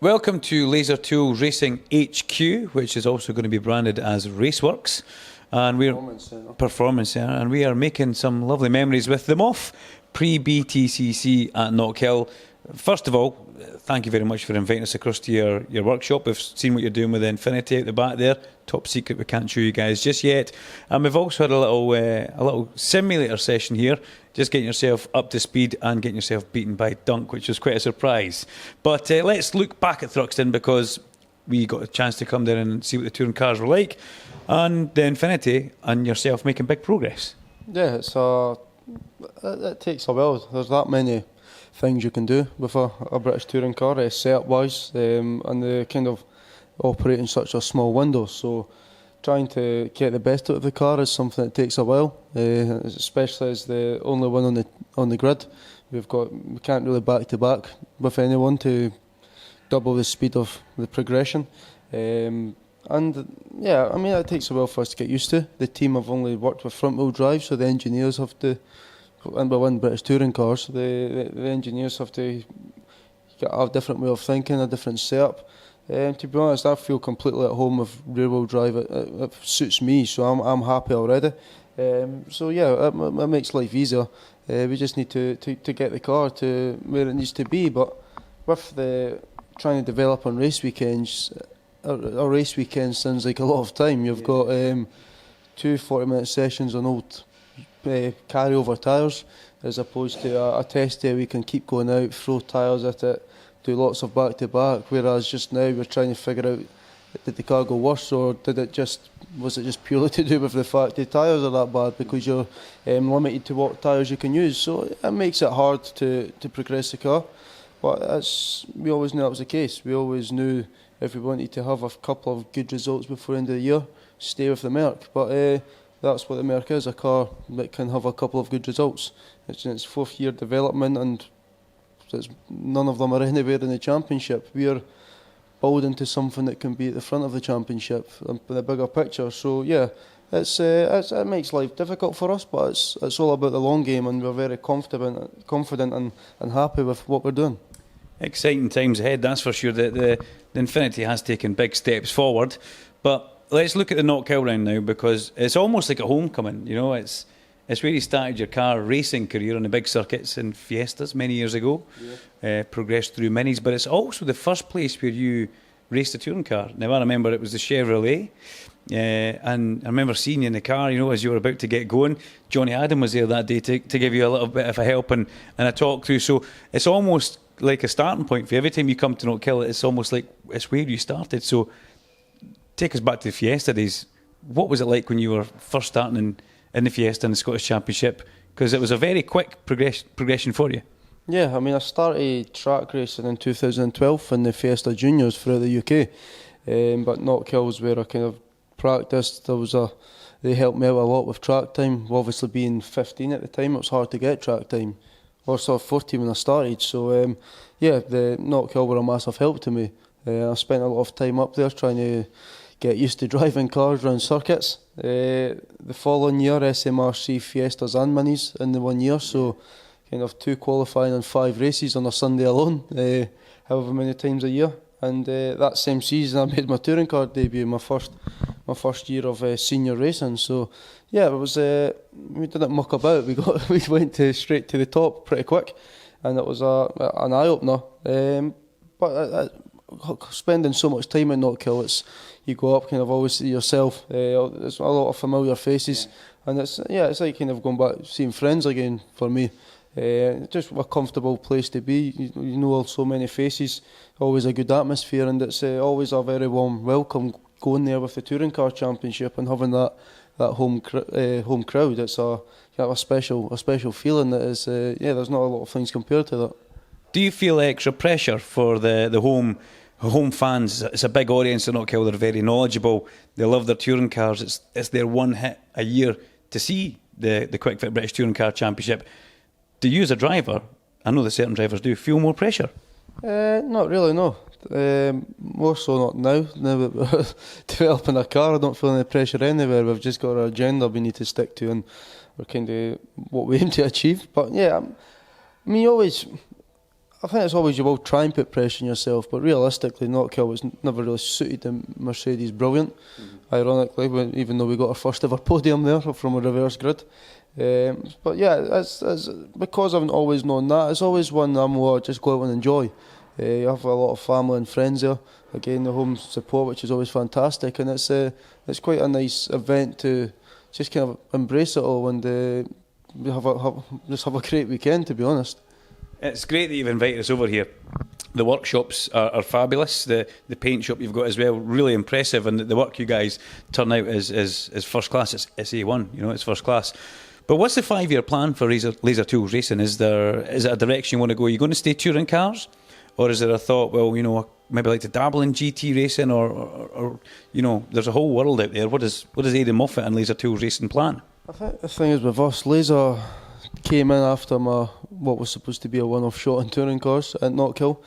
Welcome to Laser Tool Racing HQ, which is also going to be branded as Raceworks. And we're Performance Centre, and we are making some lovely memories with the Moff pre-BTCC at Knockhill. First of all, thank you very much for inviting us across to your workshop. We've seen what you're doing with the Infinity at the back there. Top secret, we can't show you guys just yet. And we've also had a little simulator session here, just getting yourself up to speed and getting yourself beaten by Dunk, which was quite a surprise. But let's look back at Thruxton, because we got a chance to come there and see what the touring cars were like, and the Infinity and yourself making big progress. Yeah, it takes a while. There's that many things you can do with a British touring car, setup wise, and they kind of operate in such a small window. So trying to get the best out of the car is something that takes a while, especially as the only one on the grid. We can't really back to back with anyone to double the speed of the progression. And yeah, I mean, it takes a while for us to get used to. The team have only worked with front wheel drive, so the engineers have to, and we're in British touring cars, the engineers have to get a different way of thinking, a different setup. To be honest, I feel completely at home with rear wheel drive. It suits me, so I'm happy already. So yeah, it makes life easier. We just need to get the car to where it needs to be. But with the trying to develop on race weekends, a race weekend sounds like a lot of time. You've got 2 40-minute sessions on old carryover tyres, as opposed to a test day we can keep going out, throw tyres at it, do lots of back-to-back, whereas just now we're trying to figure out, did the car go worse, or was it just purely to do with the fact the tyres are that bad, because you're limited to what tyres you can use. So it makes it hard to progress the car. But we always knew that was the case. We always knew if we wanted to have a couple of good results before the end of the year, stay with the Merc. But that's what the Merc is, a car that can have a couple of good results. It's in its 4th year development, and none of them are anywhere in the championship. We're building to something that can be at the front of the championship in the bigger picture. So yeah, it makes life difficult for us, but it's all about the long game, and we're very confident and happy with what we're doing. Exciting times ahead, that's for sure. The Infinity has taken big steps forward, but let's look at the Knockhill round now, because it's almost like a homecoming. You know, it's where you started your car racing career on the big circuits and Fiestas many years ago, progressed through minis, but it's also the first place where you raced a touring car. Now, I remember it was the Chevrolet, and I remember seeing you in the car, you know, as you were about to get going. Johnny Adam was there that day to give you a little bit of a help and a talk through. So it's almost like a starting point for you. Every time you come to Knockhill, it's almost like it's where you started. So take us back to the Fiesta days. What was it like when you were first starting in the Fiesta in the Scottish Championship? Because it was a very quick progression for you. Yeah, I mean, I started track racing in 2012 in the Fiesta Juniors throughout the UK, but Knockhill was where I kind of practiced. They helped me out a lot with track time. Obviously, being 15 at the time, it was hard to get track time. Or sort of 14 when I started. So yeah, the Knockhill were a massive help to me. I spent a lot of time up there trying to get used to driving cars around circuits. The following year, SMRC Fiestas and Minis in the 1 year, so kind of 2 qualifying and 5 races on a Sunday alone, however many times a year. And that same season, I made my touring car debut, my first year of senior racing. So yeah, it was. We didn't muck about. We went straight to the top pretty quick, and it was an eye opener. But spending so much time at Knockhill, you go up, kind of always see yourself. There's a lot of familiar faces, and it's like kind of going back seeing friends again for me. Just a comfortable place to be. You know so many faces, always a good atmosphere, and it's always a very warm welcome going there with the Touring Car Championship and having that home crowd. It's a special feeling that is. There's not a lot of things compared to that. Do you feel extra pressure for the home fans? It's a big audience in Knockhill. They're very knowledgeable. They love their touring cars. It's their one hit a year to see the Kwik Fit British Touring Car Championship. Do you as a driver, I know that certain drivers do, feel more pressure? Not really, no. More so not now. Now that we're developing a car, I don't feel any pressure anywhere. We've just got our agenda we need to stick to, and we're kind of what we aim to achieve. But yeah, I mean, I think it's always you will try and put pressure on yourself, but realistically, Knockhill was never really suited the Mercedes brilliant. Ironically, even though we got our first ever podium there from a reverse grid. But yeah, it's because I've always known that. It's always one I'm more just go out and enjoy. You have a lot of family and friends there. Again, the home support, which is always fantastic, and it's quite a nice event to just kind of embrace it all and just have a great weekend, to be honest. It's great that you've invited us over here. The workshops are fabulous. The paint shop you've got as well, really impressive, and the work you guys turn out is first class. It's A1, it's first class. But what's the 5-year plan for Laser Tools Racing? Is it a direction you want to go? Are you going to stay touring cars? Or is there a thought, well, maybe like to dabble in GT racing or there's a whole world out there. What does Aiden Moffat and Laser Tools Racing plan? I think the thing is with us, Laser came in after what was supposed to be a one-off shot in touring cars at Knockhill.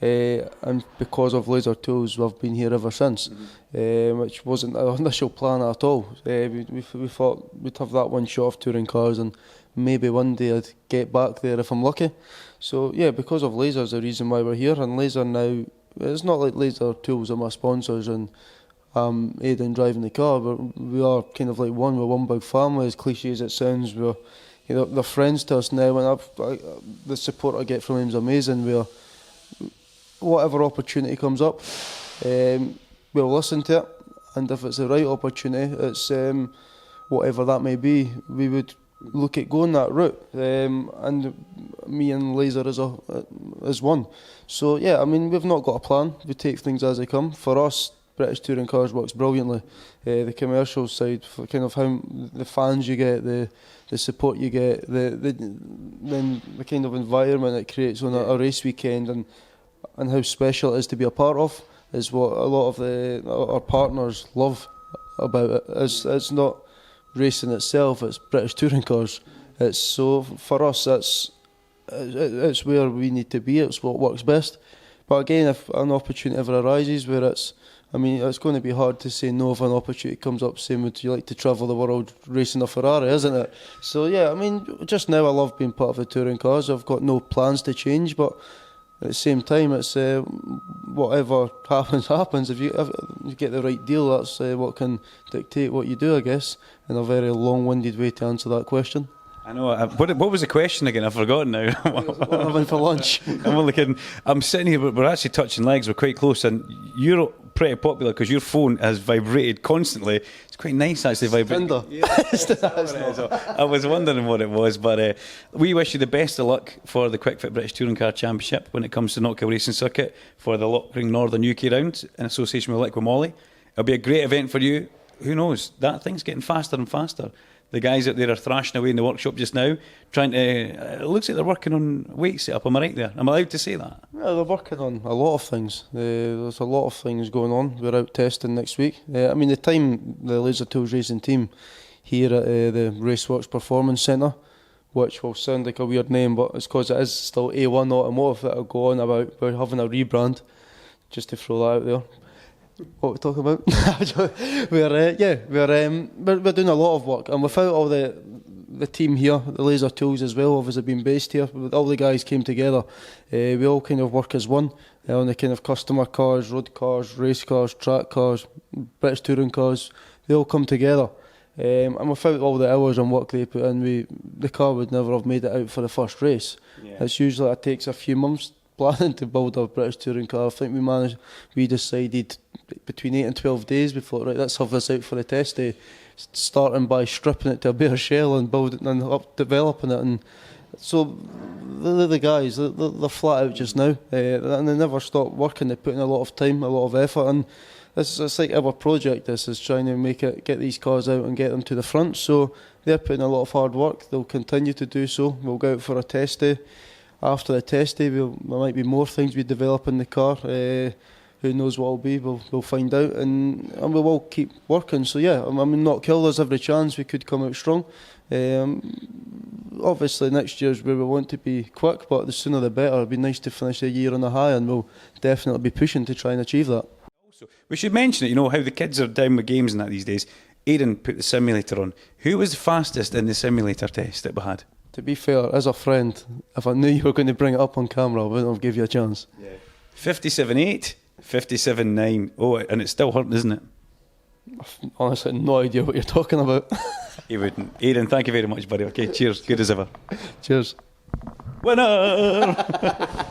And because of Laser Tools, we've been here ever since, which wasn't our initial plan at all. We thought we'd have that one shot of touring cars and maybe one day I'd get back there if I'm lucky. So yeah, because of Laser is the reason why we're here, and Laser now, it's not like Laser Tools are my sponsors and Aiden driving the car, but we are kind of like we're one big family, as cliche as it sounds. They're friends to us now, and the support I get from him is amazing. Whatever opportunity comes up, we'll listen to it, and if it's the right opportunity, it's whatever that may be, we would look at going that route. And me and Laser is one. So yeah, I mean, we've not got a plan. We take things as they come. For us, British Touring Cars works brilliantly. The commercial side, for kind of how the fans you get, the support you get, then the kind of environment it creates on a race weekend, and how special it is to be a part of, is what a lot of our partners love about it. It's not racing itself, it's British touring cars. So for us, it's where we need to be, it's what works best. But again, if an opportunity ever arises where it's going to be hard to say no if an opportunity comes up saying, would you like to travel the world racing a Ferrari, isn't it? So yeah, I mean, just now I love being part of the touring cars. I've got no plans to change, but at the same time, it's whatever happens. If you get the right deal, that's what can dictate what you do, I guess, in a very long-winded way to answer that question. I know. What was the question again? I've forgotten now. What am I having for lunch? I'm only kidding. I'm sitting here, but we're actually touching legs. We're quite close, and you're pretty popular because your phone has vibrated constantly. It's quite nice, actually, vibrating. Yeah. I was wondering what it was, but we wish you the best of luck for the Kwik Fit British Touring Car Championship when it comes to Knockhill Racing Circuit for the Lockring Northern UK round in association with Liquid Molly. It'll be a great event for you. Who knows? That thing's getting faster and faster. The guys out there are thrashing away in the workshop just now, trying to. It looks like they're working on weight setup. Am I right there? Am I allowed to say that? Yeah, they're working on a lot of things. There's a lot of things going on. We're out testing next week. I mean, the time the Laser Tools Racing team here at the Raceworks Performance Centre, which will sound like a weird name, but it's because it is still A1 Automotive that'll go on about having a rebrand. Just to throw that out there. What are we talking about? We're doing a lot of work, and without all the team here, the Laser Tools as well, obviously being based here, all the guys came together. We all kind of work as one on the kind of customer cars, road cars, race cars, track cars, British touring cars. They all come together, and without all the hours and work they put in, the car would never have made it out for the first race. Yeah. It takes a few months planning to build a British touring car. I think we decided between 8 and 12 days before, right, let's have this out for a test day, starting by stripping it to a bare shell and building and up developing it. And so the guys, they're flat out just now, and they never stop working. They put in a lot of time, a lot of effort, and it's like our project. This is trying to get these cars out and get them to the front. So they're putting a lot of hard work. They'll continue to do so. We'll go out for a test day. After the test day, there might be more things we develop in the car. Who knows what it'll be? We'll find out, and we will keep working. So yeah, I mean, Knockhill, there's every chance we could come out strong. Obviously, next year's where we want to be quick, but the sooner the better. It'd be nice to finish the year on a high, and we'll definitely be pushing to try and achieve that. Also, we should mention it. How the kids are down with games and that these days. Aiden put the simulator on. Who was the fastest in the simulator test that we had? To be fair, as a friend, if I knew you were going to bring it up on camera, I wouldn't have given you a chance. 57.8, 57.9. Oh, and it's still hurting, isn't it? I've honestly no idea what you're talking about. He wouldn't. Aidan, thank you very much, buddy. Okay, cheers. Good as ever. Cheers. Winner!